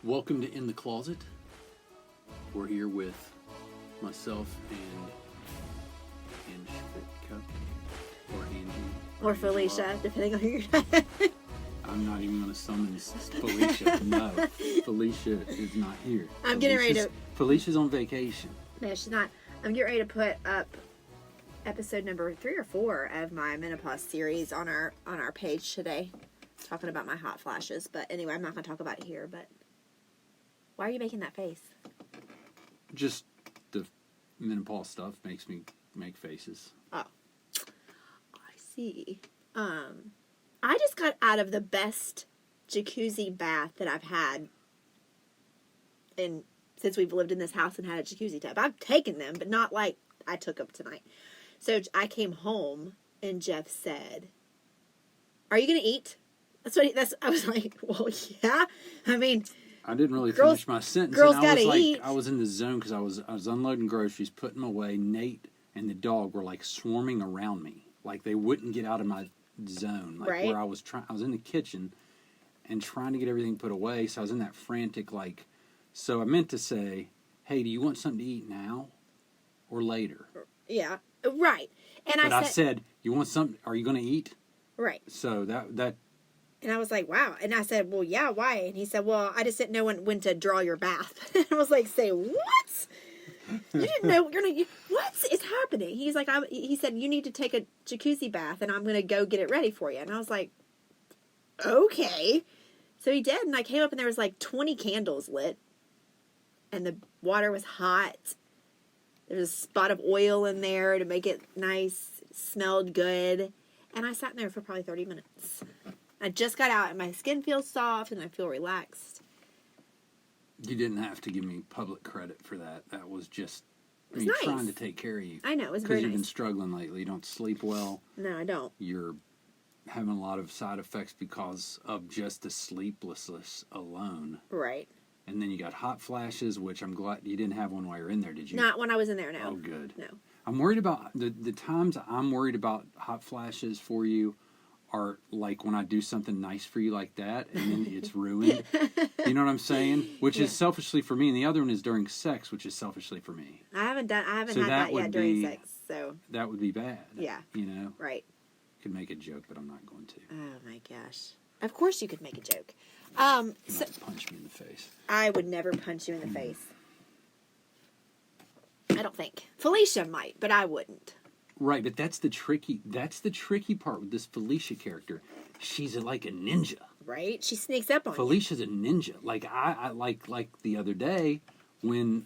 Welcome to In the Closet. We're here with myself and Shvitka, or Angie. Or Felicia, depending on who you're I'm not even going to summon Felicia. No, Felicia is not here. I'm getting ready to... Felicia's on vacation. No, she's not. I'm getting ready to put up episode number 3 or 4 of my menopause series on our page today. Talking about my hot flashes. But anyway, I'm not going to talk about it here. But why are you making that face? Just the menopause stuff makes me make faces. Oh. I see. I just got out of the best jacuzzi bath that I've had since we've lived in this house and had a jacuzzi tub. I've taken them, but not like I took them tonight. So I came home and Jeff said, "Are you going to eat?" I was like, well, yeah. I mean, I didn't really finish my sentence. Girls and I gotta was like, eat. I was in the zone because I was unloading groceries, putting them away. Nate and the dog were like swarming around me, like they wouldn't get out of my zone, like right. where I was trying. I was in the kitchen and trying to get everything put away, so I was in that frantic like. So I meant to say, "Hey, do you want something to eat now, or later?" Yeah, right. And I said, "You want something? Are you going to eat?" Right. So that. And I was like, wow. And I said, well, yeah, why? And he said, well, I just didn't know when to draw your bath. And I was like, say, what? You didn't know, what is happening? He's like, he said, you need to take a jacuzzi bath and I'm going to go get it ready for you. And I was like, okay. So he did. And I came up and there was like 20 candles lit. And the water was hot. There was a spot of oil in there to make it nice. It smelled good. And I sat in there for probably 30 minutes. I just got out and my skin feels soft and I feel relaxed. You didn't have to give me public credit for that. That was just me nice. trying to take care of you. I know, it was Because very you've nice. been struggling lately. You don't sleep well. No, I don't. You're having a lot of side effects because of just the sleeplessness alone. Right. And then you got hot flashes, which I'm glad you didn't have one while you're in there, did you? Not when I was in there, no. Oh, good. No. I'm worried about, the times I'm worried about hot flashes for you are like when I do something nice for you like that and then it's ruined. You know what I'm saying? Which is selfishly for me, and the other one is during sex, which is selfishly for me. I haven't had So that yet during sex, so. That would be bad. Yeah. You know? Right. Could make a joke, but I'm not going to. Oh my gosh. Of course you could make a joke. You might punch me in the face. I would never punch you in the face. I don't think. Felicia might, but I wouldn't. Right, but that's the tricky part with this Felicia character. She's like a ninja. Right? She sneaks up on Felicia's a ninja. Like I like the other day when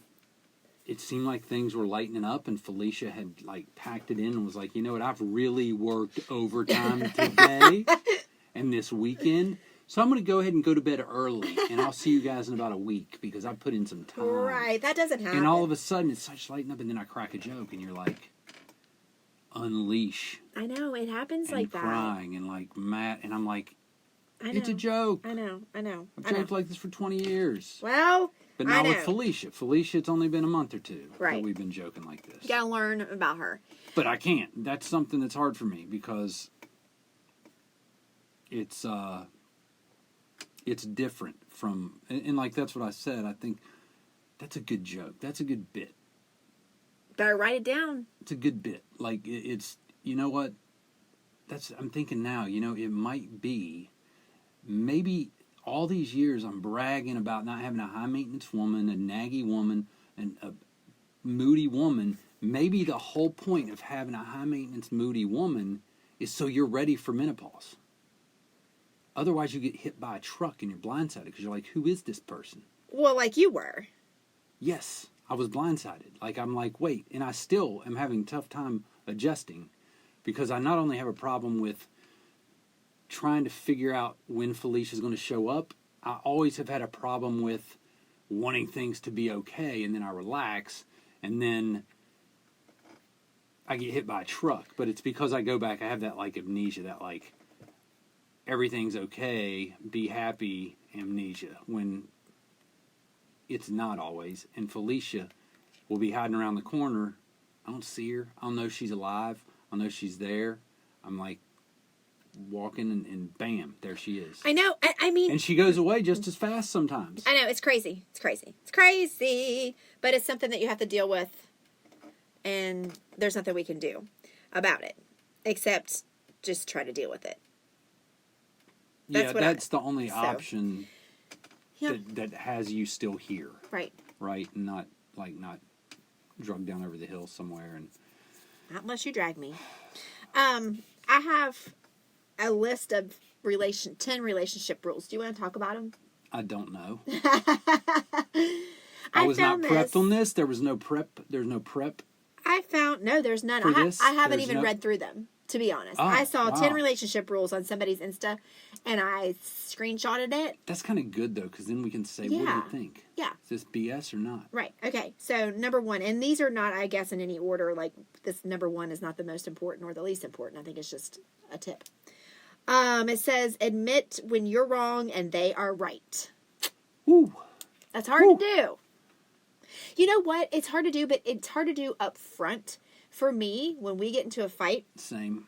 it seemed like things were lightening up and Felicia had like packed it in and was like, you know what, I've really worked overtime today and this weekend. So I'm going to go ahead and go to bed early and I'll see you guys in about a week because I put in some time. Right, that doesn't happen. And all of a sudden it starts lighting up and then I crack a joke and you're like, unleash. I know, it happens and like that. Crying and like mad. And I'm like, I know. it's a joke. I know. I've joked like this for 20 years. Well, but not with Felicia. Felicia, it's only been a month or two that we've been joking like this. You gotta learn about her. But I can't. That's something that's hard for me because it's different from, and like that's what I said. I think that's a good joke. That's a good bit. Better write it down. It's a good bit. Like it's, you know what? I'm thinking now. You know, it might be. Maybe all these years I'm bragging about not having a high maintenance woman, a naggy woman, and a moody woman. Maybe the whole point of having a high maintenance moody woman is so you're ready for menopause. Otherwise, you get hit by a truck and you're blindsided because you're like, who is this person? Well, like you were. Yes, I was blindsided. Like, I'm like, wait. And I still am having a tough time adjusting because I not only have a problem with trying to figure out when Felicia's going to show up, I always have had a problem with wanting things to be okay, and then I relax, and then I get hit by a truck. But it's because I go back, I have that, like, amnesia, that, like, everything's okay, be happy amnesia, when it's not always. And Felicia will be hiding around the corner. I don't see her. I don't know she's alive. I know she's there. I'm like, walking, and bam, there she is. I know. I mean, And she goes away just as fast sometimes. I know, it's crazy. It's crazy. It's crazy. But it's something that you have to deal with, and there's nothing we can do about it except just try to deal with it. That's the only option Yeah. that has you still here, Right. right? And not drugged down over the hill somewhere. And Not unless you drag me. I have a list of 10 relationship rules. Do you want to talk about them? I don't know. I was not prepped on this. There was no prep. There's no prep. No, there's none. For this? I haven't There's even no- read through them, to be honest. Oh, I saw wow. 10 relationship rules on somebody's Insta, and I screenshotted it. That's kind of good though, because then we can say, what do Yeah. you think? Yeah. Is this BS or not? Right. Okay. So number 1, and these are not, I guess, in any order. Like this number 1 is not the most important or the least important. I think it's just a tip. It says admit when you're wrong and they are right. Ooh. That's hard Woo. to do. You know what? It's hard to do, but it's hard to do up front. For me, when we get into a fight, Same.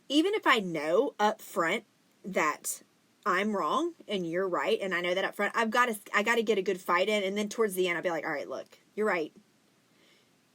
even if I know up front that I'm wrong and you're right, and I know that up front, I got to get a good fight in, and then towards the end, I'll be like, all right, look, you're right.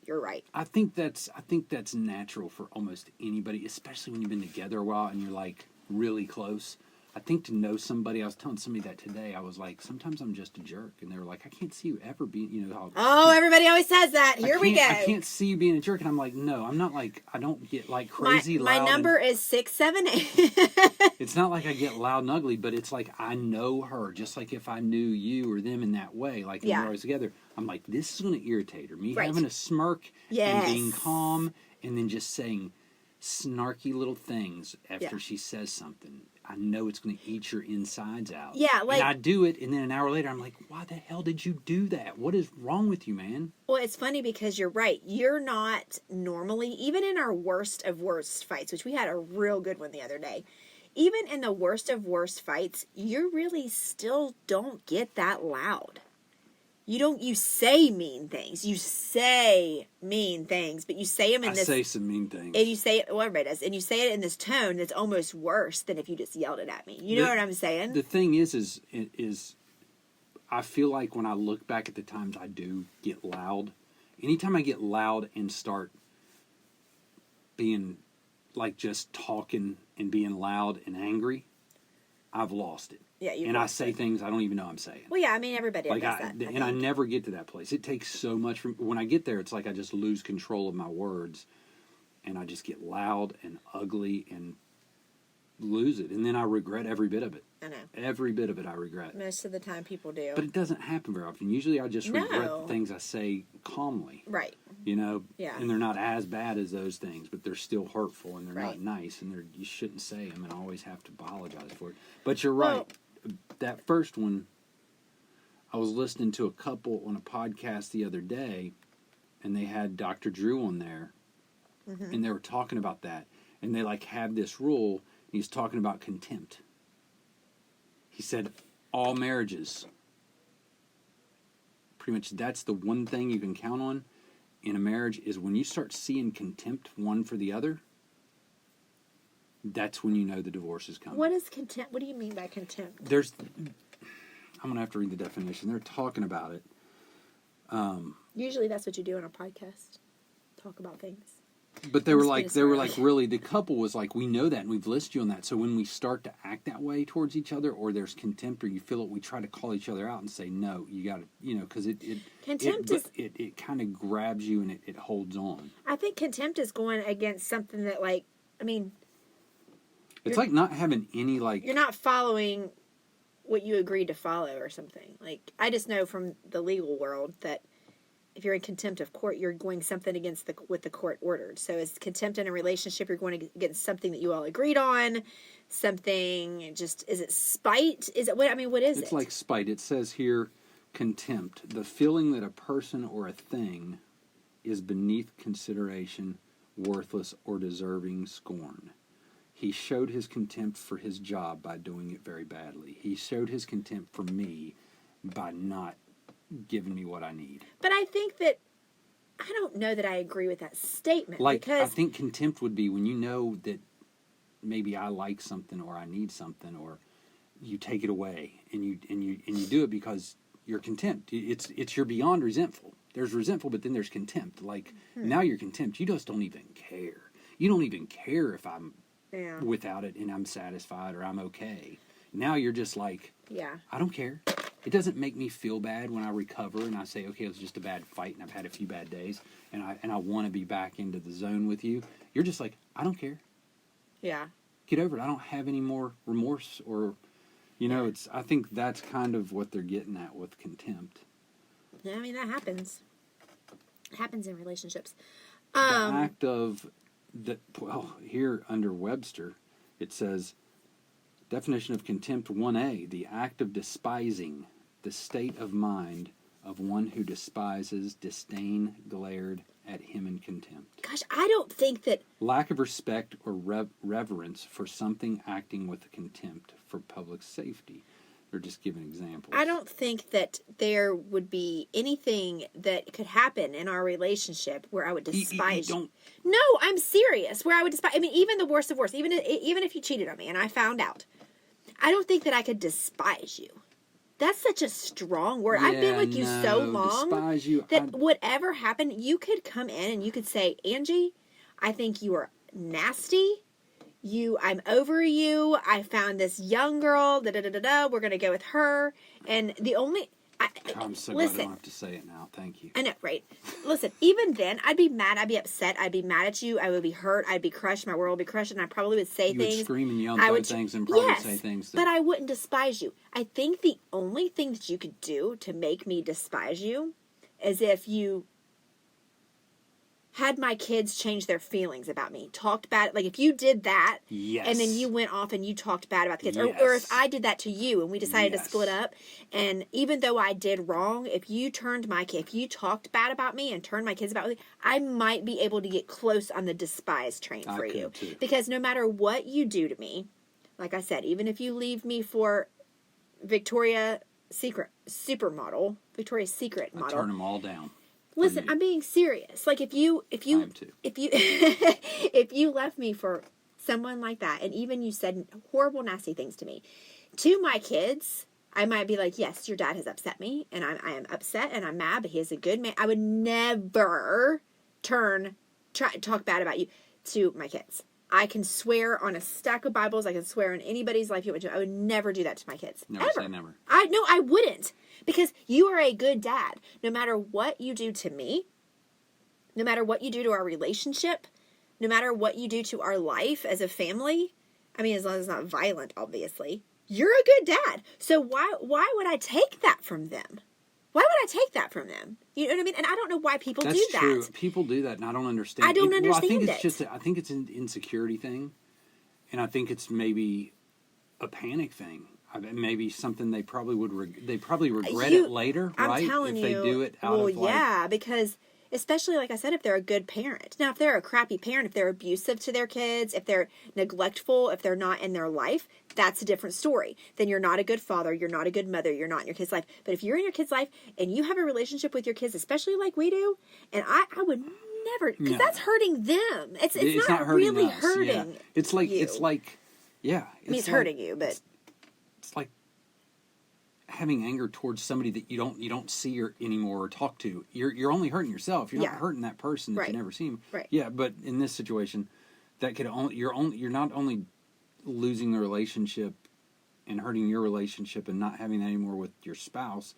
You're right. I think that's natural for almost anybody, especially when you've been together a while and you're like really close. I think to know somebody, I was telling somebody that today, I was like, sometimes I'm just a jerk. And they were like, I can't see you ever being, how. Oh, everybody always says that. Here we go. I can't see you being a jerk. And I'm like, no, I'm not like, I don't get like crazy My loud. number is 678. It's not like I get loud and ugly, but it's like I know her. Just like if I knew you or them in that way, like when Yeah. we're always together, I'm like, this is going to irritate her. Me Right. having a smirk Yes. and being calm and then just saying snarky little things after Yeah. she says something. I know it's going to eat your insides out. Yeah, like- and I do it, and then an hour later, I'm like, why the hell did you do that? What is wrong with you, man? Well, it's funny because you're right. You're not normally, even in our worst of worst fights, which we had a real good one the other day, even in the worst of worst fights, you really still don't get that loud. You say mean things. You say mean things, but you say them in I this... say some mean things. And you say it, well, everybody does, and you say it in this tone that's almost worse than if you just yelled it at me. You know what I'm saying? The thing is I feel like when I look back at the times I do get loud, anytime I get loud and start being like just talking and being loud and angry, I've lost it. Yeah, and I say things I don't even know I'm saying. Well, yeah, I mean, everybody Like does that. I never get to that place. It takes so much from when I get there. It's like I just lose control of my words, and I just get loud and ugly and lose it, and then I regret every bit of it. I know. Every bit of it I regret. Most of the time people do. But it doesn't happen very often. Usually I just regret No. the things I say calmly. Right. Yeah. And they're not as bad as those things, but they're still hurtful and they're Right. not nice, and you shouldn't say them and always have to apologize for it. But you're right. That first one, I was listening to a couple on a podcast the other day, and they had Dr. Drew on there, and they were talking about that, and they like have this rule, and he's talking about contempt. He said, all marriages, pretty much that's the one thing you can count on in a marriage is when you start seeing contempt one for the other, that's when you know the divorce is coming. What is contempt? What do you mean by contempt? I'm going to have to read the definition. They're talking about it. Usually that's what you do on a podcast. Talk about things. But they I'm were just like, being really, the couple was like, we know that and we've listed you on that. So when we start to act that way towards each other, or there's contempt, or you feel it, we try to call each other out and say, no, you got to, because Contempt is... it kind of grabs you and it holds on. I think contempt is going against something that, like, I mean... It's like not having any, like... You're not following what you agreed to follow or something. Like, I just know from the legal world that if you're in contempt of court, you're going something against what the court ordered. So is contempt in a relationship, you're going against something that you all agreed on, something just, is it spite? Is it, what is it? It's like spite. It says here, contempt, the feeling that a person or a thing is beneath consideration, worthless, or deserving scorn. He showed his contempt for his job by doing it very badly. He showed his contempt for me by not giving me what I need. But I think that, I don't know that I agree with that statement. Like, because I think contempt would be when you know that maybe I like something or I need something, or you take it away, and you do it because you're contempt. It's you're beyond resentful. There's resentful, but then there's contempt. Like now you're contempt. You just don't even care. You don't even care if I'm without it and I'm satisfied or I'm okay. Now you're just like, I don't care. It doesn't make me feel bad when I recover and I say, okay, it was just a bad fight and I've had a few bad days and I want to be back into the zone with you. You're just like, I don't care. Yeah. Get over it. I don't have any more remorse or, I think that's kind of what they're getting at with contempt. Yeah, I mean, that happens. It happens in relationships. The act of, here under Webster, it says, definition of contempt 1A, the act of despising, the state of mind of one who despises, disdain, glared at him in contempt. Gosh, I don't think that... Lack of respect or reverence for something, acting with contempt for public safety. They're just giving examples. I don't think that there would be anything that could happen in our relationship where I would despise you. No, I'm serious. Where I would despise... I mean, even the worst of worst, even if you cheated on me and I found out, I don't think that I could despise you. That's such a strong word. I've been with you so long despise you, that whatever happened, you could come in and you could say, Angie, I think you are nasty. I'm over you. I found this young girl. We're going to go with her. And the only... I'm so glad I don't have to say it now. Thank you. I know, right? Listen, even then, I'd be mad. I'd be upset. I'd be mad at you. I would be hurt. I'd be crushed. My world would be crushed. And I probably would say things. You would scream and yell and throw things and probably say things. But I wouldn't despise you. I think the only thing that you could do to make me despise you is if you had my kids change their feelings about me, talked bad, like if you did that, and then you went off and you talked bad about the kids, or if I did that to you and we decided to split up, and even though I did wrong, if you talked bad about me and turned my kids about me, I might be able to get close on the despise train for you, because no matter what you do to me, like I said, even if you leave me for Victoria's Secret model, I turn them all down. Listen, I'm being serious. Like if you if you left me for someone like that, and even you said horrible, nasty things to me, to my kids, I might be like, yes, your dad has upset me, and I am upset, and I'm mad, but he is a good man. I would never talk bad about you to my kids. I can swear on a stack of Bibles. I can swear on anybody's life you went to. I would never do that to my kids. Never ever. Say never. I wouldn't. Because you are a good dad. No matter what you do to me, no matter what you do to our relationship, no matter what you do to our life as a family, I mean, as long as it's not violent, obviously, you're a good dad. So why would I take that from them? Why would I take that from them? You know what I mean? And I don't know why people do that. That's true. People do that, and I don't understand. I don't understand it. I think it's an insecurity thing, and I think it's maybe a panic thing. Maybe something they probably regret it later, right? I'm telling you, if they do it out of like... yeah, because especially like I said, if they're a good parent. Now, if they're a crappy parent, if they're abusive to their kids, if they're neglectful, if they're not in their life, that's a different story. Then you're not a good father, you're not a good mother, you're not in your kid's life. But if you're in your kid's life and you have a relationship with your kids, especially like we do, and I would never, because that's hurting them. It's not hurting really us. Hurting. Yeah. It's like you. It's hurting you, but it's like having anger towards somebody that you don't see anymore or talk to. You're only hurting yourself. You're not hurting that person that you never see him. Right. Yeah, but in this situation, that could you're not only losing the relationship and hurting your relationship and not having that anymore with your spouse.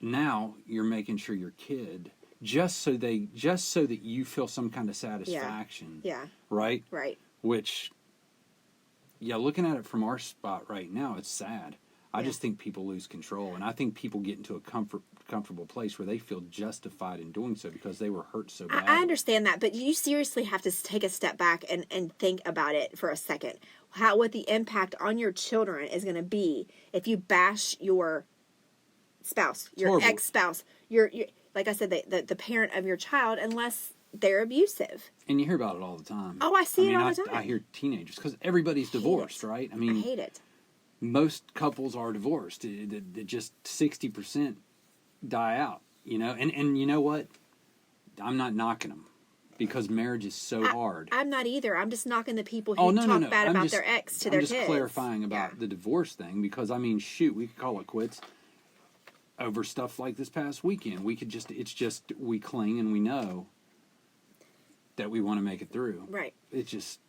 Now you're making sure your kid just so that you feel some kind of satisfaction. Yeah. Right? Right. Which, looking at it from our spot right now, it's sad. I just think people lose control, and I think people get into a comfortable place where they feel justified in doing so because they were hurt so badly. I understand that, but you seriously have to take a step back and think about it for a second. What the impact on your children is going to be if you bash your spouse, your ex-spouse, your like I said, the parent of your child, unless they're abusive. And you hear about it all the time. Oh, I see it all the time. I hear teenagers, because everybody's divorced, right? I mean, I hate it. Most couples are divorced. Just 60% die out, and you know what? I'm not knocking them because marriage is so hard. I'm not either. I'm just knocking the people who talk bad about their ex to their kids. I'm just clarifying about the divorce thing because, I mean, shoot, we could call it quits over stuff like this past weekend. We could just, it's just, we cling and we know that we want to make it through. Right. It's just,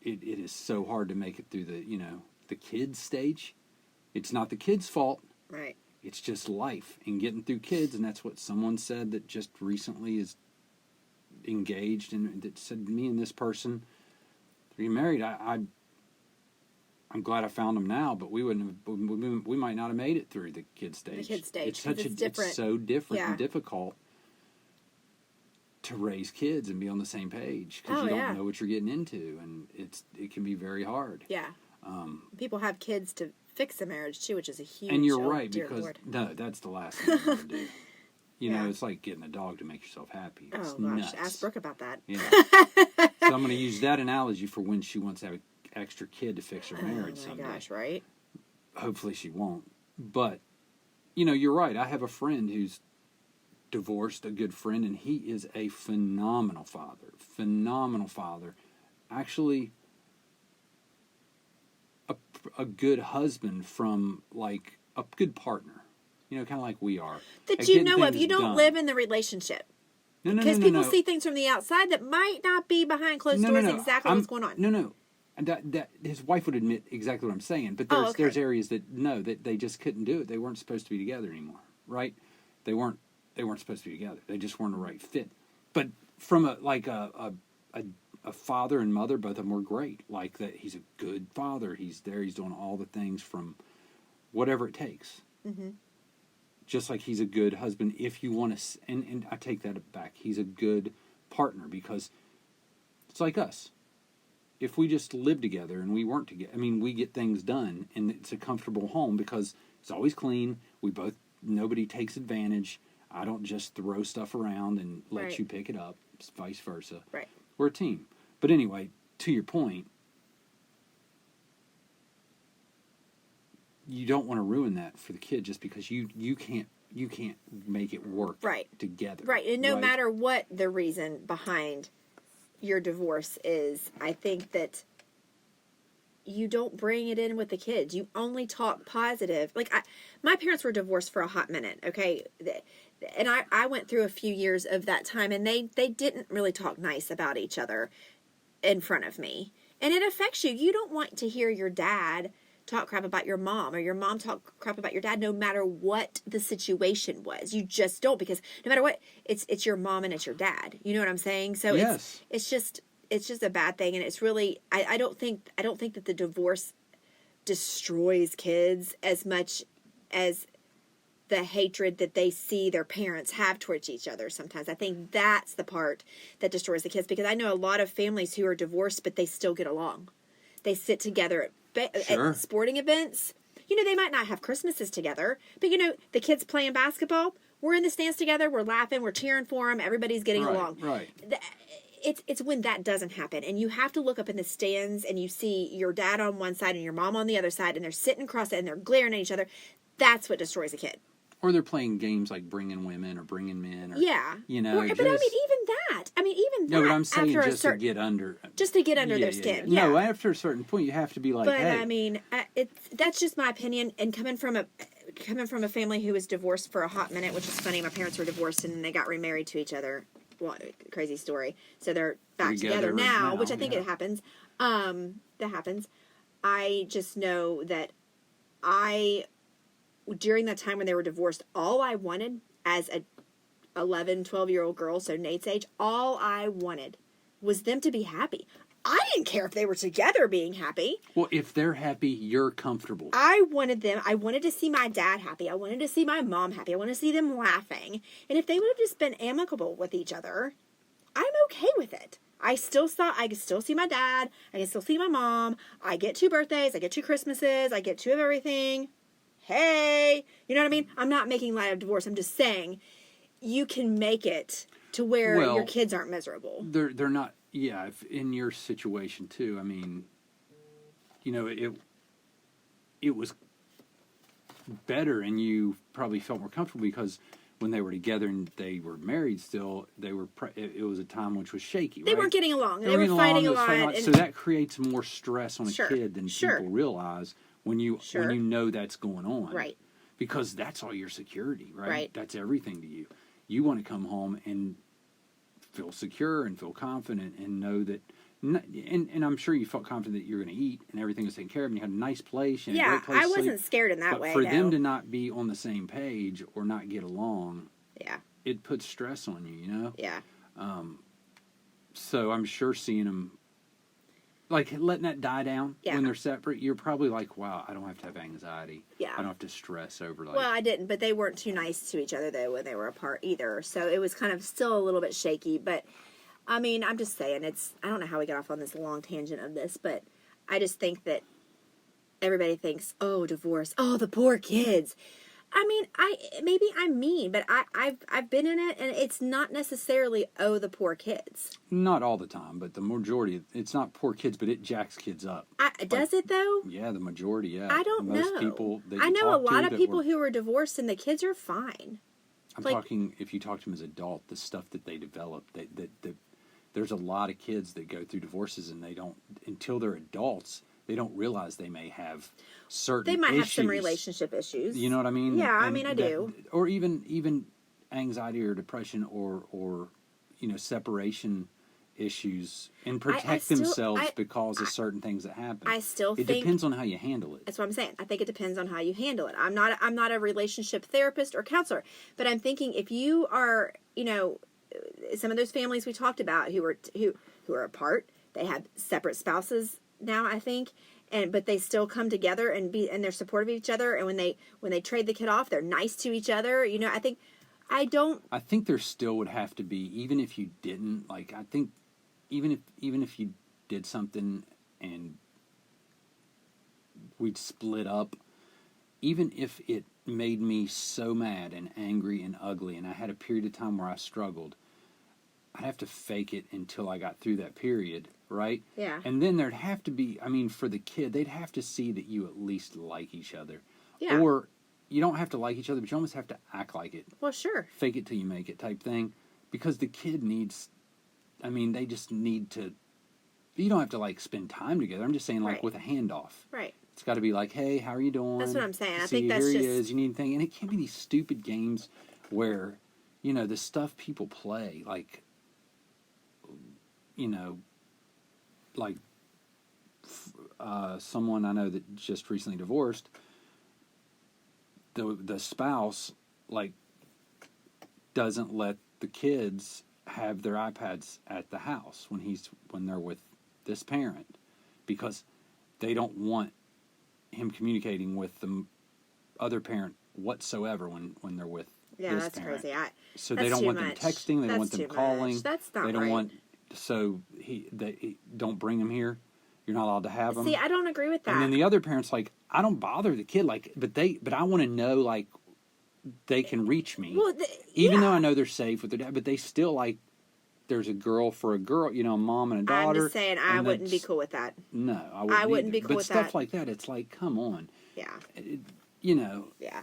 it is so hard to make it through the, you know, the kids stage. It's not the kids' fault. Right. It's just life and getting through kids, and that's what someone said that just recently is engaged and that said, me and this person are you married. I'm glad I found them now, but we wouldn't have, we might not have made it through the kid stage. The kid stage. It's such different. It's so different Yeah. and difficult to raise kids and be on the same page because you don't know what you're getting into, and it can be very hard. Yeah. People have kids to fix a marriage too, which is a huge. And you're right, dear because Lord. no, that's the last thing you want to do. You know, it's like getting a dog to make yourself happy. It's gosh, nuts. ask Brooke about that. Yeah. So I'm going to use that analogy for when she wants to have an extra kid to fix her marriage someday. Oh my gosh, right? Hopefully she won't. But, you know, you're right. I have a friend who's divorced, a good friend, and he is a phenomenal father. Phenomenal father. Actually, a good husband from, like, a good partner. You know, kind of like we are. That At you getting know of. things You don't done. live in the relationship. No, Because people see things from the outside that might not be behind closed doors exactly what's going on. No. And that his wife would admit exactly what I'm saying. But there's areas that that they just couldn't do it. They weren't supposed to be together anymore, right? They weren't supposed to be together. They just weren't a right fit. But from a father and mother, both of them were great. Like that, he's a good father. He's there. He's doing all the things from whatever it takes. Mm-hmm. Just like he's a good husband, if you want to, and I take that back. He's a good partner because it's like us. If we just live together and we weren't together, I mean, we get things done, and it's a comfortable home because it's always clean. Nobody takes advantage. I don't just throw stuff around and let you pick it up. It's vice versa. Right. We're a team. But anyway, to your point, you don't want to ruin that for the kid just because you can't make it work together. Right. And no matter what the reason behind your divorce is, I think that you don't bring it in with the kids. You only talk positive. Like my parents were divorced for a hot minute, okay? And I went through a few years of that time, and they didn't really talk nice about each other in front of me. And it affects you. You don't want to hear your dad talk crap about your mom, or your mom talk crap about your dad, no matter what the situation was. You just don't, because no matter what, it's your mom and it's your dad. You know what I'm saying? So yes. it's just a bad thing, and it's really I don't think that the divorce destroys kids as much as the hatred that they see their parents have towards each other sometimes. I think that's the part that destroys the kids, because I know a lot of families who are divorced, but they still get along. They sit together at sporting events. You know, they might not have Christmases together, but, you know, the kids playing basketball, we're in the stands together, we're laughing, we're cheering for them, everybody's getting along. Right. It's when that doesn't happen, and you have to look up in the stands and you see your dad on one side and your mom on the other side, and they're sitting across it and they're glaring at each other. That's what destroys a kid. Or they're playing games like bringing women or bringing men. Or, you know. But I mean, even that. No, but I'm saying just to get under. Just to get under their skin. Yeah. No, after a certain point, you have to be like, but, hey. I mean, that's just my opinion. And coming from a family who was divorced for a hot minute, which is funny. My parents were divorced and then they got remarried to each other. Well, crazy story. So they're back together now, which I think it happens. That happens. I just know that during that time when they were divorced, all I wanted as a 11, 12-year-old girl, so Nate's age, all I wanted was them to be happy. I didn't care if they were together being happy. Well, if they're happy, you're comfortable. I wanted to see my dad happy. I wanted to see my mom happy. I wanted to see them laughing. And if they would have just been amicable with each other, I'm okay with it. I can still see my dad. I can still see my mom. I get 2 birthdays. I get 2 Christmases. I get 2 of everything. Hey, you know what I mean? I'm not making light of divorce. I'm just saying you can make it to where your kids aren't miserable. They're not. Yeah, if in your situation too. I mean, you know, it was better, and you probably felt more comfortable because when they were together and they were married still, it was a time which was shaky. They right? weren't getting along. They were getting fighting a along, lot. so that creates more stress on a Sure, kid than sure. people realize when you Sure. know that's going on. Right. Because that's all your security, right? Right. That's everything to you. You want to come home and feel secure and feel confident and know that, and I'm sure you felt confident that you're going to eat and everything was taken care of and you had a nice place and a Yeah, great place I to sleep. wasn't scared in that But way. for no. them to not be on the same page or not get along, Yeah. it puts stress on you, you know? Yeah. So I'm sure seeing them, like letting that die down Yeah. when they're separate, you're probably like, wow, I don't have to have anxiety. Yeah. I don't have to stress over like. Well, I didn't, but they weren't too nice to each other though when they were apart either. So it was kind of still a little bit shaky. But I mean, I'm just saying, I don't know how we got off on this long tangent of this, but I just think that everybody thinks, oh, divorce, oh, the poor kids. I mean, maybe I'm mean, but I've been in it, and it's not necessarily the poor kids. Not all the time, but the majority. It's not poor kids, but it jacks kids up. Does it though? Yeah, the majority. Yeah, I don't Most know. people. That I you know a talk to lot of that people were- who are divorced, and the kids are fine. I'm like- talking. If you talk to them as adult, the stuff that they develop. There's a lot of kids that go through divorces, and they don't until they're adults. They don't realize they may have certain. They might have some issues. relationship issues. You know what I mean? Yeah, I And mean, I do. Or even anxiety or depression or separation issues and protect still- themselves because of certain things that happen. I still it think depends on how you handle it. that's what I'm saying. I think it depends on how you handle it. I'm not a relationship therapist or counselor, but I'm thinking if you are, some of those families we talked about who are apart, they have separate spouses now, I think, but they still come together and they're supportive of each other, and when they trade the kid off, they're nice to each other. I think there still would have to be, even if you didn't, like, I think even if you did something and we'd split up, even if it made me so mad and angry and ugly and I had a period of time where I struggled, I'd have to fake it until I got through that period, right? Yeah. And then there'd have to be, for the kid, they'd have to see that you at least like each other. Yeah. Or you don't have to like each other, but you almost have to act like it. well, sure. Fake it till you make it type thing. Because the kid needs, they just need to, you don't have to like spend time together. I'm just saying like Right. with a handoff. Right. It's got to be like, hey, how are you doing? That's what I'm saying. I See, think that's here he just- is. You need anything, and it can't be these stupid games where, the stuff people play, like, like someone I know that just recently divorced. The spouse like doesn't let the kids have their iPads at the house when they're with this parent because they don't want him communicating with the other parent whatsoever when they're with Yeah, this that's parent. crazy. So that's they don't too want them much. texting. They don't want That's them too calling. much. That's not They don't right. want. So they don't bring him here. You're not allowed to have them. See, I don't agree with that. And then the other parent's like, I don't bother the kid, like, but I want to know, like, they can reach me, well, even yeah. though I know they're safe with their dad. But they still like, there's a girl for a girl, a mom and a daughter. I'm just saying, I and wouldn't be that's- cool with that. No, I wouldn't. wouldn't be either. cool but with stuff that. like that, it's like, come on, Yeah, yeah.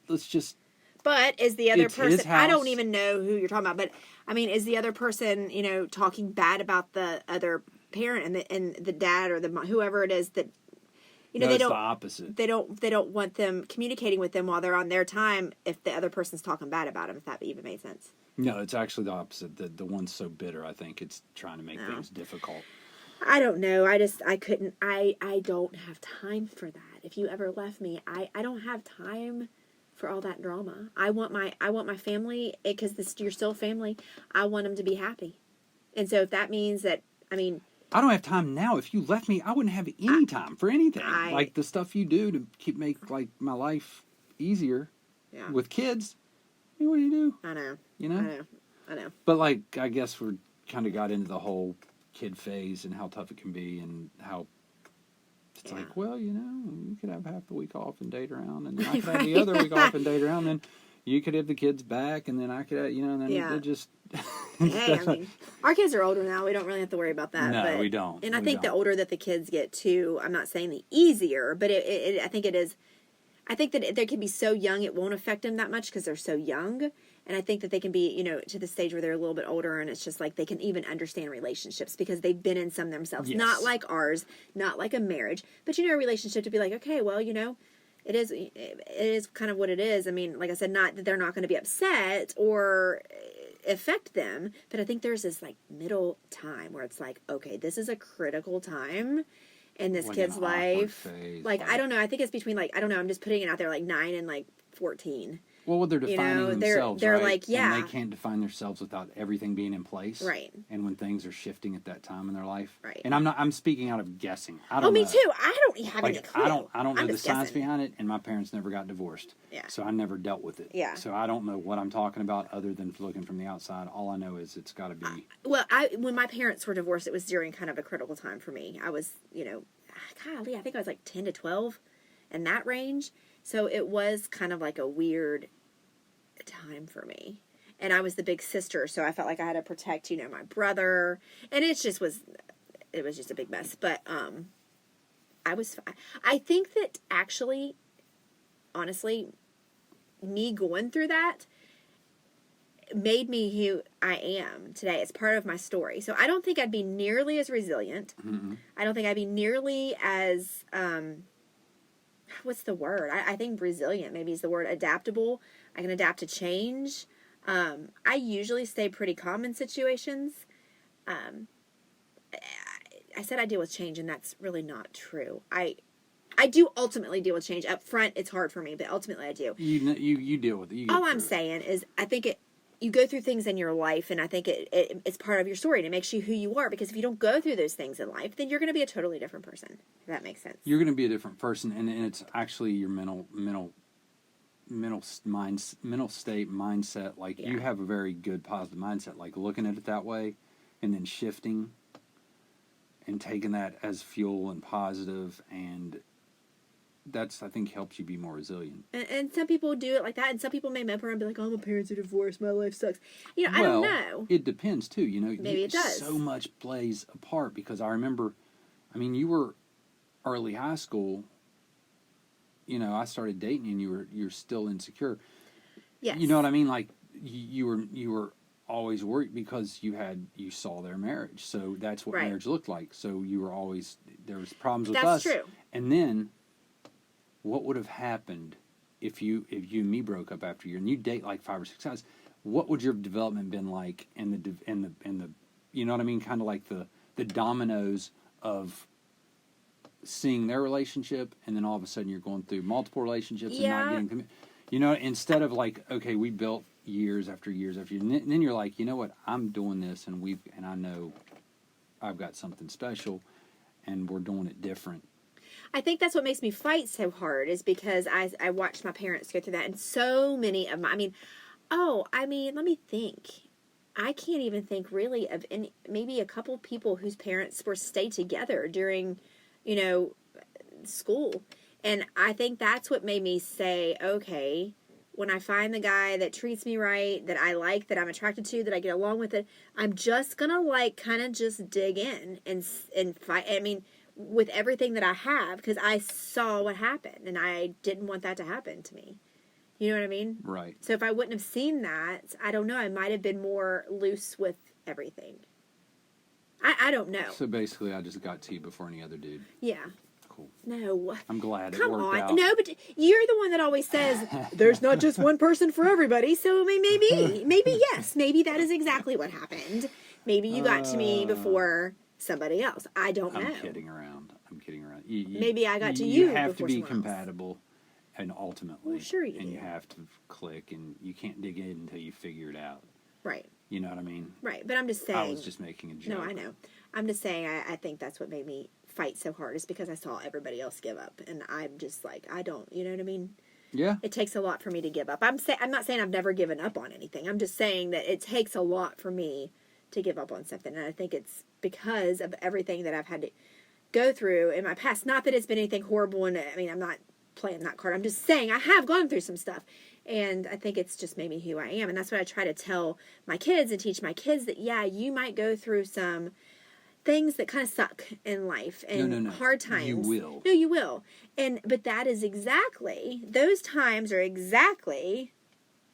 let's just. But is the other It's his person? I don't house. even know who you're talking about. But is the other person, talking bad about the other parent and the dad or the whoever it is that, No, they it's don't. the opposite. They don't want them communicating with them while they're on their time if the other person's talking bad about them, if that even made sense. No, it's actually the opposite. The one's so bitter, I think it's trying to make No. things difficult. I don't know. I couldn't. I don't have time for that. If you ever left me, I don't have time for all that drama. I want my family, because you're still family. I want them to be happy. And so if that means that, I don't have time now. If you left me, I wouldn't have any time for anything. Like the stuff you do to make like my life easier yeah, with kids. What do you do? I know. You know? I know. But like, I guess we're kind of got into the whole kid phase and how tough it can be and how it's Yeah. like, well, you could have half the week off and date around, and then I could have the Right. other week off and date around, and then you could have the kids back, and then I could have, and then Yeah. it just. Hey, our kids are older now. We don't really have to worry about that. No, but, we don't. And I We think the don't. older that the kids get too, I'm not saying the easier, but I think it is. I think that they can be so young it won't affect them that much because they're so young. And I think that they can be, to the stage where they're a little bit older and it's just like they can even understand relationships because they've been in some themselves. Yes. Not like ours, not like a marriage, but a relationship to be like, okay, well, it is kind of what it is. I mean, like I said, not that they're not going to be upset or affect them, but I think there's this like middle time where it's like, okay, this is a critical time in this Like kid's an awkward life. phase, Like, I don't know. I think it's between like, I don't know. I'm just putting it out there, like 9 and like 14. Well, they're defining themselves, they're right? like, yeah. And they can't define themselves without everything being in place. Right. And when things are shifting at that time in their life. Right. And I'm speaking out of guessing. I don't know. Me too. I don't have any Like, clue. I don't know I'm the just science guessing. behind it, and my parents never got divorced. Yeah. So I never dealt with it. Yeah. So I don't know what I'm talking about other than looking from the outside. All I know is it's got to be. Well, when my parents were divorced, it was during kind of a critical time for me. I was, golly, I think I was like 10 to 12 in that range. So it was kind of like a weird time for me. And I was the big sister, so I felt like I had to protect, my brother. And it was just a big mess. But I think that actually, honestly, me going through that made me who I am today. It's part of my story. So I don't think I'd be nearly as resilient. Mm-mm. I don't think I'd be nearly as, what's the word? I think resilient maybe is the word. Adaptable. I can adapt to change. I usually stay pretty calm in situations. I said I deal with change, and that's really not true. I do ultimately deal with change. Up front, it's hard for me, but ultimately I do. You deal with it. You get All I'm through it. saying is I think you go through things in your life, and I think it's part of your story, and it makes you who you are, because if you don't go through those things in life, then you're going to be a totally different person, if that makes sense. You're going to be a different person, and it's actually your mental state, mindset. Like, Yeah. you have a very good positive mindset, like looking at it that way and then shifting and taking that as fuel and positive, and that's, I think, helps you be more resilient. And some people do it like that, and some people may member and be like, "Oh, my parents are divorced. My life sucks." I Well, don't know. It depends too. Maybe it does. So much plays a part, because I remember, you were early high school. I started dating you, and you're still insecure. Yes. You know what I mean? Like, you were always worried because you saw their marriage, so that's what Right. marriage looked like. So you were always, there was problems with That's us. true. And then, what would have happened if you and me broke up after a year, and you date like 5 or 6 guys? What would your development been like? And the you know what I mean? Kind of like the dominoes of seeing their relationship, and then all of a sudden you're going through multiple relationships and not Yeah. getting committed. Instead of like, okay, we built years after years after years, and then you're like, you know what, I'm doing this, and I know I've got something special, and we're doing it different. I think that's what makes me fight so hard, is because I watched my parents go through that, and so many of let me think. I can't even think really of any, maybe a couple people whose parents stayed together during, school. And I think that's what made me say, okay, when I find the guy that treats me right, that I like, that I'm attracted to, that I get along with it, I'm just gonna kind of just dig in and fight. With everything that I have, because I saw what happened, and I didn't want that to happen to me. You know what I mean? Right. So if I wouldn't have seen that, I don't know, I might have been more loose with everything. I don't know. So basically, I just got to you before any other dude. Yeah. Cool. No. I'm glad Come it worked on. out. No, but you're the one that always says, there's not just one person for everybody, so maybe yes. Maybe that is exactly what happened. Maybe you got to me before somebody else. I don't know. I'm kidding around. Maybe I got to you have to before be someone else. compatible, and ultimately, Well, sure you and do. you have to click, and you can't dig in until you figure it out. Right. You know what I mean? Right. But I'm just saying. I was just making a joke. No, I know. I'm just saying I think that's what made me fight so hard, is because I saw everybody else give up, and I'm just like, I don't, you know what I mean? Yeah. It takes a lot for me to give up. I'm not saying I've never given up on anything. I'm just saying that it takes a lot for me to give up on something, and I think it's because of everything that I've had to go through in my past. Not that it's been anything horrible, and I'm not playing that card. I'm just saying I have gone through some stuff, and I think it's just made me who I am, and that's what I try to tell my kids and teach my kids, that yeah, you might go through some things that kind of suck in life and No. hard times. You will. No, you will. But that is those times are exactly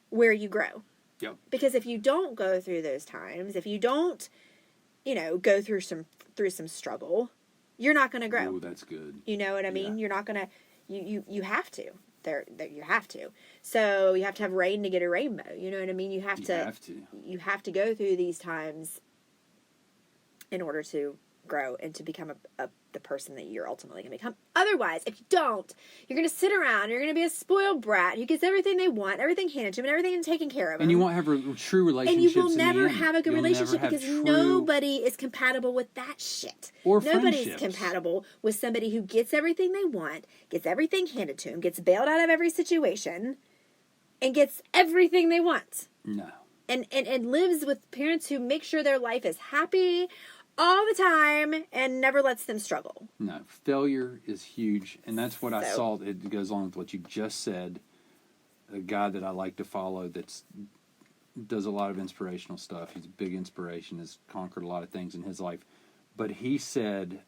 where you grow. Yep. Because if you don't go through those times, if you don't, go through some struggle, you're not going to grow. Oh, that's good. You know what I mean? Yeah. You're not going to, you have to. You have to. So you have to have rain to get a rainbow. You know what I mean? You have to go through these times in order to grow and to become the person that you're ultimately going to become. Otherwise, if you don't, you're going to sit around, you're going to be a spoiled brat who gets everything they want, everything handed to them, and everything taken care of them. And you won't have true relationships. And you will in the never end. have a good You'll relationship never have because nobody is compatible with that shit. Or Nobody's friendships. compatible with somebody who gets everything they want, gets everything handed to them, gets bailed out of every situation, and gets everything they want. No. And lives with parents who make sure their life is happy all the time and never lets them struggle. No, failure is huge, and that's what I So- saw. It goes along with what you just said. A guy that I like to follow does a lot of inspirational stuff. He's a big inspiration, has conquered a lot of things in his life. But he said,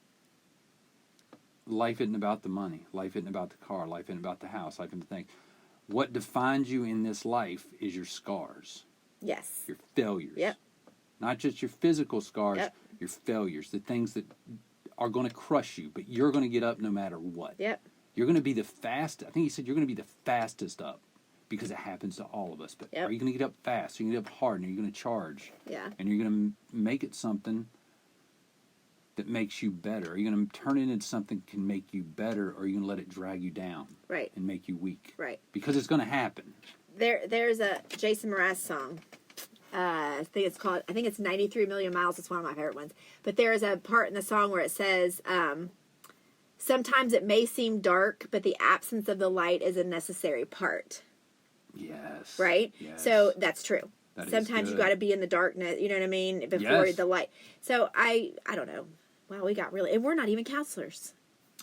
life isn't about the money. Life isn't about the car. Life isn't about the house. Life isn't the thing. What defines you in this life is your scars, Yes. your failures. Yep. Not just your physical scars, Yep. your failures, the things that are going to crush you, but you're going to get up no matter what. Yep. You're going to be the fastest. I think he said you're going to be the fastest up because it happens to all of us. But Yep. are you going to get up fast? Are you going to get up hard? And are you going to charge? Yeah. And you're going to make it something that makes you better? Are you going to turn it into something that can make you better, or are you going to let it drag you down Right. and make you weak? Right. Because it's going to happen. There's a Jason Mraz song. I think it's 93 Million Miles. It's one of my favorite ones. But there is a part in the song where it says, sometimes it may seem dark, but the absence of the light is a necessary part. Yes. Right? Yes. So that's true. That is Sometimes you good. got to be in the darkness, you know what I mean, before Yes. the light. So I don't know. Wow, we got really, and we're not even counselors.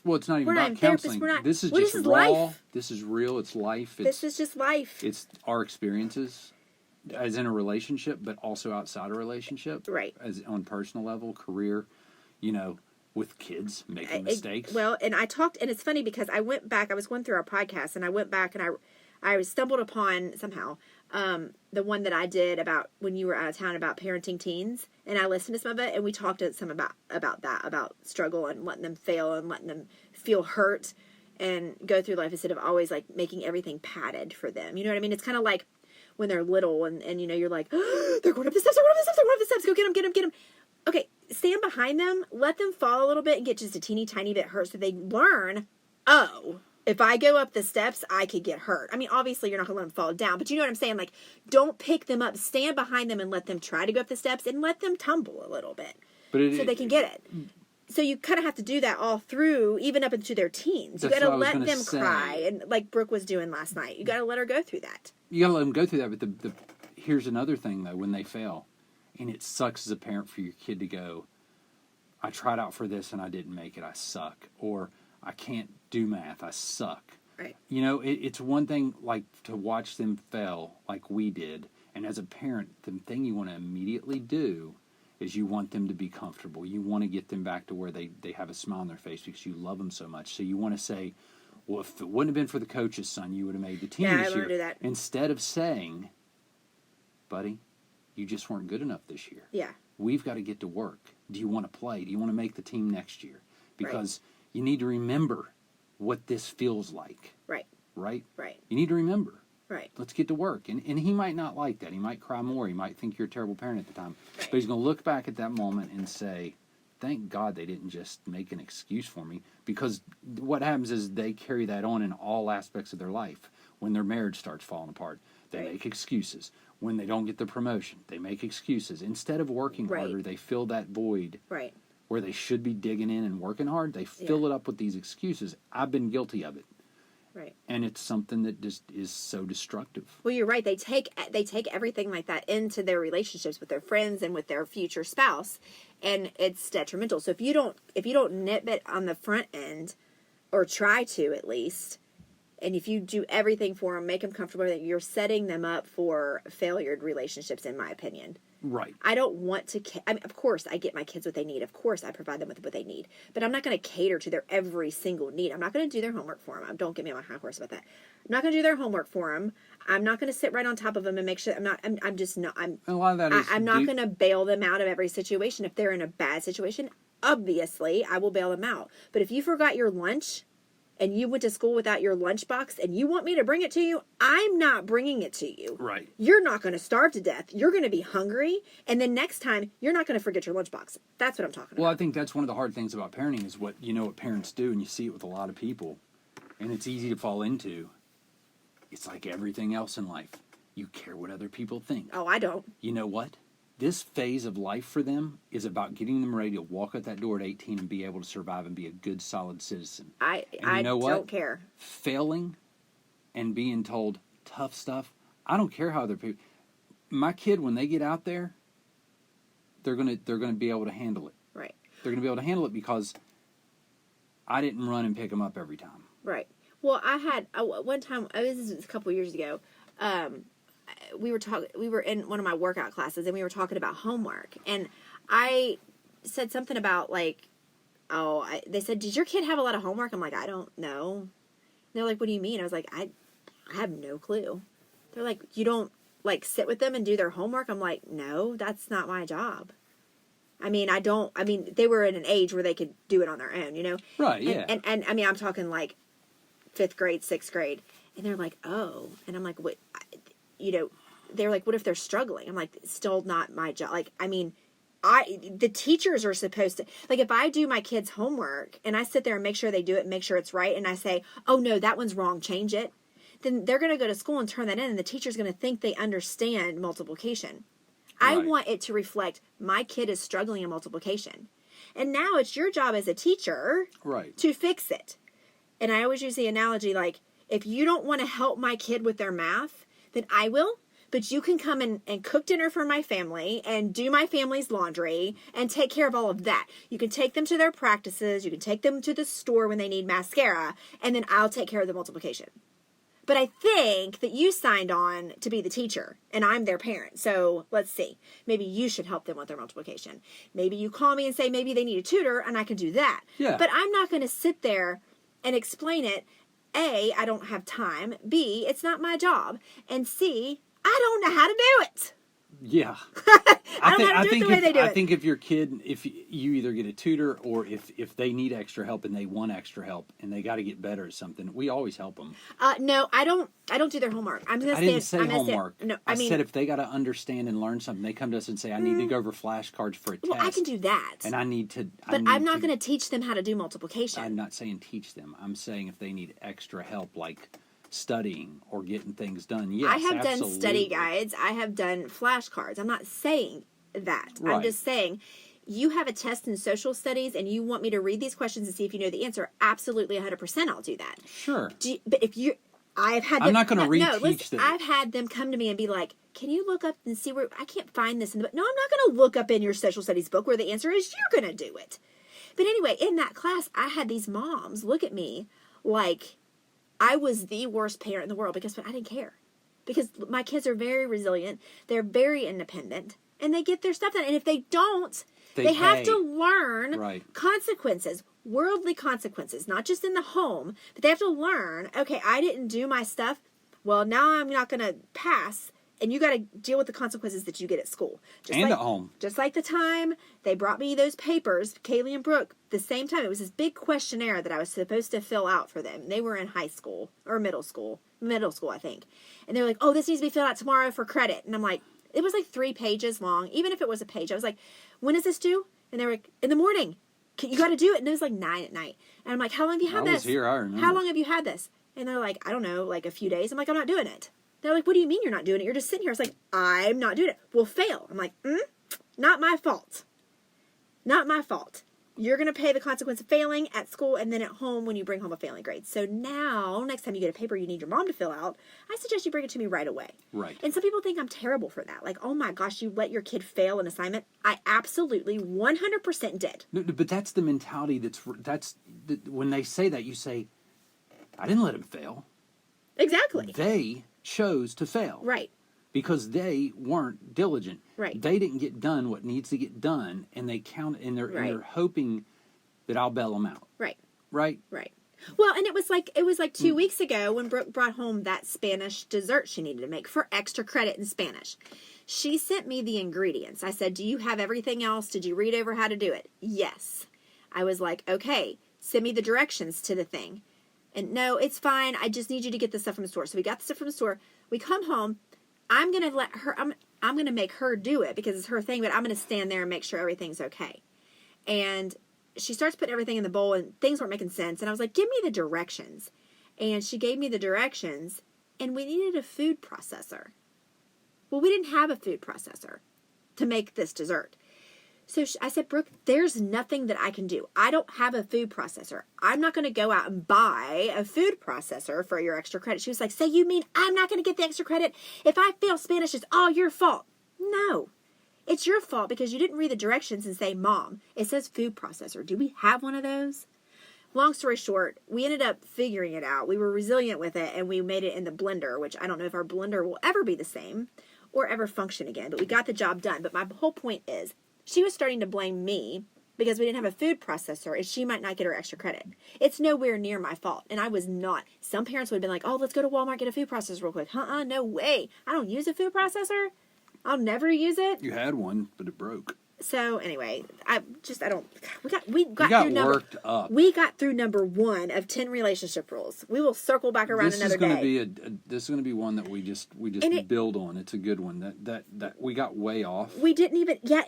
Well, it's not even We're not about even therapists, counseling. we're not- This is well, just this is raw. life. This is real. It's life. This is just life. It's our experiences as in a relationship, but also outside a relationship. Right. As on personal level, career, with kids making I- mistakes. Well, and I talked, and it's funny because I went back, I was going through our podcast, and I went back and I stumbled upon somehow the one that I did about when you were out of town about parenting teens, and I listened to some of it, and we talked some about that, about struggle and letting them fail and letting them feel hurt and go through life instead of always like making everything padded for them. You know what I mean? It's kind of like when they're little and you're like, oh, they're going up the steps, go get them. Okay, stand behind them, let them fall a little bit and get just a teeny tiny bit hurt so they learn, oh, if I go up the steps, I could get hurt. I mean, obviously you're not going to let them fall down, but you know what I'm saying? Like, don't pick them up, stand behind them and let them try to go up the steps and let them tumble a little bit so they can get it. So you kind of have to do that all through, even up into their teens. You That's got to what I was let gonna them say. cry, and like Brooke was doing last night. You got to let her go through that. You gotta let them go through that, but here's another thing though: when they fail, and it sucks as a parent for your kid to go, "I tried out for this and I didn't make it. I suck," or "I can't do math. I suck." Right. It's one thing like to watch them fail, like we did, and as a parent, the thing you want to immediately do is you want them to be comfortable. You want to get them back to where they have a smile on their face because you love them so much. So you want to say, well, if it wouldn't have been for the coach's son, you would have made the team Yeah, this I year. wanna do that. Instead of saying, buddy, you just weren't good enough this year. Yeah. We've got to get to work. Do you want to play? Do you want to make the team next year? Because you need to remember what this feels like, Right. right? Right. You need to remember. Right. Let's get to work. And he might not like that. He might cry more. He might think you're a terrible parent at the time. But he's going to look back at that moment and say, thank God they didn't just make an excuse for me. Because what happens is they carry that on in all aspects of their life. When their marriage starts falling apart, they Right. make excuses. When they don't get the promotion, they make excuses. Instead of working Right. harder, they fill that void Right. where they should be digging in and working hard. They fill it up with these excuses. I've been guilty of it. Right. And it's something that just is so destructive. Well, you're right. They take everything like that into their relationships with their friends and with their future spouse, and it's detrimental. So if you don't nip it on the front end, or try to at least, and if you do everything for them, make them comfortable, that you're setting them up for failed relationships, in my opinion. Right. I don't want to. I mean, of course, I get my kids what they need. Of course, I provide them with what they need. But I'm not going to cater to their every single need. I'm not going to do their homework for them. Don't get me on my high horse about that. I'm not going to do their homework for them. I'm not going to sit right on top of them and make sure. I'm just not. A lot of that is. I'm not going to bail them out of every situation. If they're in a bad situation, obviously, I will bail them out. But if you forgot your lunch, and you went to school without your lunchbox and you want me to bring it to you, I'm not bringing it to you. Right. You're not going to starve to death. You're going to be hungry. And then next time, you're not going to forget your lunchbox. That's what I'm talking about. Well, I think that's one of the hard things about parenting is what parents do, and you see it with a lot of people, and it's easy to fall into. It's like everything else in life. You care what other people think. Oh, I don't. You know what? This phase of life for them is about getting them ready to walk out that door at 18 and be able to survive and be a good, solid citizen. I don't care. Failing and being told tough stuff, I don't care how other people. My kid, when they get out there, they're gonna be able to handle it. Right. They're gonna be able to handle it because I didn't run and pick them up every time. Right. Well, I had one time. This was a couple years ago. We were in one of my workout classes and we were talking about homework, and I said something about like, they said, did your kid have a lot of homework? I'm like, I don't know. And they're like, what do you mean? I was like, I have no clue. They're like, you don't like sit with them and do their homework? I'm like, no, that's not my job. I mean, they were in an age where they could do it on their own, Right, yeah. And I mean, I'm talking like 5th grade, 6th grade. And they're like, oh. And I'm like, what? They're like, what if they're struggling? I'm like, it's still not my job. Like, I mean, the teachers are supposed to, like, if I do my kids' homework and I sit there and make sure they do it and make sure it's right, and I say, oh no, that one's wrong, change it, then they're going to go to school and turn that in, and the teacher's going to think they understand multiplication. Right. I want it to reflect my kid is struggling in multiplication. And now it's your job as a teacher to fix it. And I always use the analogy, like, if you don't want to help my kid with their math, then I will. But you can come and cook dinner for my family and do my family's laundry and take care of all of that. You can take them to their practices. You can take them to the store when they need mascara. And then I'll take care of the multiplication. But I think that you signed on to be the teacher and I'm their parent. So let's see. Maybe you should help them with their multiplication. Maybe you call me and say maybe they need a tutor and I can do that. Yeah. But I'm not going to sit there and explain it. A, I don't have time. B, it's not my job. And C, I don't know how to do it. Yeah. I don't know how to do it the way they do it. I think if your kid, if you either get a tutor or if they need extra help and they want extra help and they got to get better at something, we always help them. No, I don't do their homework. I didn't say homework. No, I said if they got to understand and learn something, they come to us and say, I need to go over flashcards for a test. Well, I can do that. And I need to. But I'm not going to teach them how to do multiplication. I'm not saying teach them. I'm saying if they need extra help, like studying or getting things done. Yes, I have absolutely. done study guides. I have done flashcards. I'm not saying that. Right. I'm just saying you have a test in social studies and you want me to read these questions and see if you know the answer. Absolutely 100% I'll do that. Sure. But if you I've had them, I'm not going to reteach them. I've had them come to me and be like, can you look up and see where I can't find this in the book? No, I'm not going to look up in your social studies book where the answer is. You're going to do it. But anyway, in that class, I had these moms look at me like I was the worst parent in the world because I didn't care. Because my kids are very resilient. They're very independent. And they get their stuff done. And if they don't, they have to learn consequences, worldly consequences, not just in the home. But they have to learn, okay, I didn't do my stuff. Well, now I'm not going to pass. And you got to deal with the consequences that you get at school. At home. Just like the time they brought me those papers, Kaylee and Brooke, the same time. It was this big questionnaire that I was supposed to fill out for them. They were in high school or middle school, I think. And they were like, oh, this needs to be filled out tomorrow for credit. And I'm like, it was like 3 pages long. Even if it was a page, I was like, when is this due? And they were like, in the morning. You got to do it. And it was like 9 at night. And I'm like, how long have you had this? I was here, I remember. How long have you had this? And they're like, I don't know, like a few days. I'm like, I'm not doing it. They're like, what do you mean you're not doing it? You're just sitting here. It's like, I'm not doing it. We'll fail. I'm like, not my fault. Not my fault. You're going to pay the consequence of failing at school and then at home when you bring home a failing grade. So now, next time you get a paper you need your mom to fill out, I suggest you bring it to me right away. Right. And some people think I'm terrible for that. Like, oh my gosh, you let your kid fail an assignment. I absolutely 100% did. No, but that's the mentality when they say that, you say, I didn't let him fail. Exactly. They chose to fail. Right. because they weren't diligent. Right. They didn't get done what needs to get done, and they count, and they're hoping that I'll bail them out. Right. Right. Right. Well, and it was like 2 weeks ago when Brooke brought home that Spanish dessert she needed to make for extra credit in Spanish. She sent me the ingredients. I said, "Do you have everything else? Did you read over how to do it?" Yes. I was like, "Okay, send me the directions to the thing." And no, it's fine. I just need you to get the stuff from the store. So we got the stuff from the store. We come home. I'm going to let her, I'm going to make her do it because it's her thing, but I'm going to stand there and make sure everything's okay. And she starts putting everything in the bowl and things weren't making sense. And I was like, "Give me the directions." And she gave me the directions and we needed a food processor. Well, we didn't have a food processor to make this dessert. So I said, "Brooke, there's nothing that I can do. I don't have a food processor. I'm not going to go out and buy a food processor for your extra credit." She was like, "So you mean I'm not going to get the extra credit? If I fail Spanish, it's all your fault." No, it's your fault because you didn't read the directions and say, "Mom, it says food processor. Do we have one of those?" Long story short, we ended up figuring it out. We were resilient with it and we made it in the blender, which I don't know if our blender will ever be the same or ever function again, but we got the job done. But my whole point is, she was starting to blame me because we didn't have a food processor and she might not get her extra credit. It's nowhere near my fault. And I was not. Some parents would have been like, "Oh, let's go to Walmart, get a food processor real quick." No way. I don't use a food processor. I'll never use it. You had one, but it broke. So anyway, we got worked up. We got through number 1 of 10 relationship rules. We will circle back around another day. This is going to be one that we just build on. It's a good one. That we got way off. We didn't even. Yeah,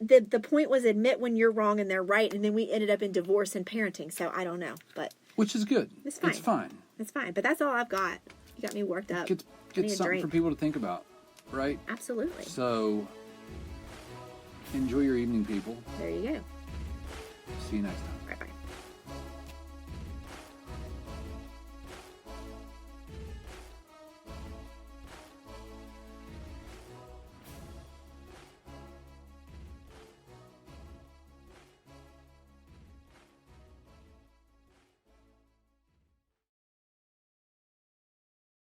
the point was admit when you're wrong and they're right, and then we ended up in divorce and parenting. So I don't know, but which is good. It's fine. It's fine. But that's all I've got. You got me worked up. Get something for people to think about, right? Absolutely. So enjoy your evening, people. There you go. See you next time. Bye bye.